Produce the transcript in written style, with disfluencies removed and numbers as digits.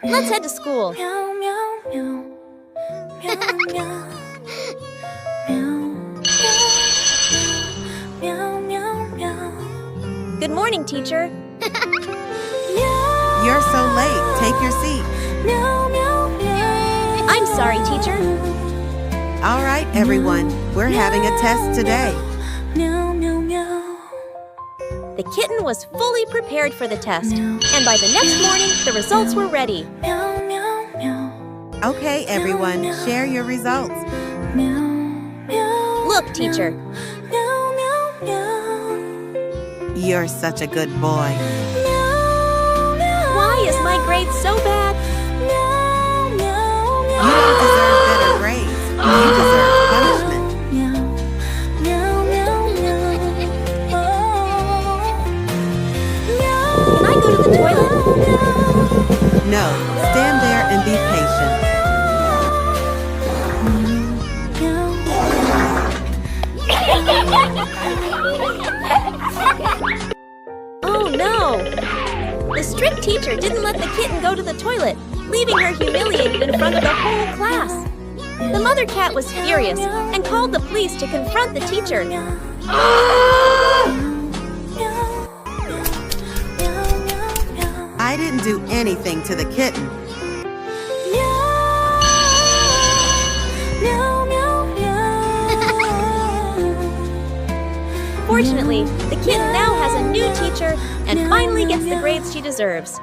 Let's head to school. Good morning, teacher. You're so late. Take your seat. I'm sorry, teacher. All right, everyone. We're having a test today. The kitten was fully prepared for the test, and by the next morning, the results were ready. Okay, everyone. Share your results. Look, teacher. You're such a good boy. Why is my grade so bad? You don't deserve better grades. You deserve punishment. Can I go to the toilet? No, stand there and be patient. Oh no! The strict teacher didn't let the kitten go to the toilet, leaving her humiliated in front of the whole class. The mother cat was furious and called the police to confront the teacher. I didn't do anything to the kitten. Fortunately, the kitten now has a new teacher and finally gets the grades she deserves.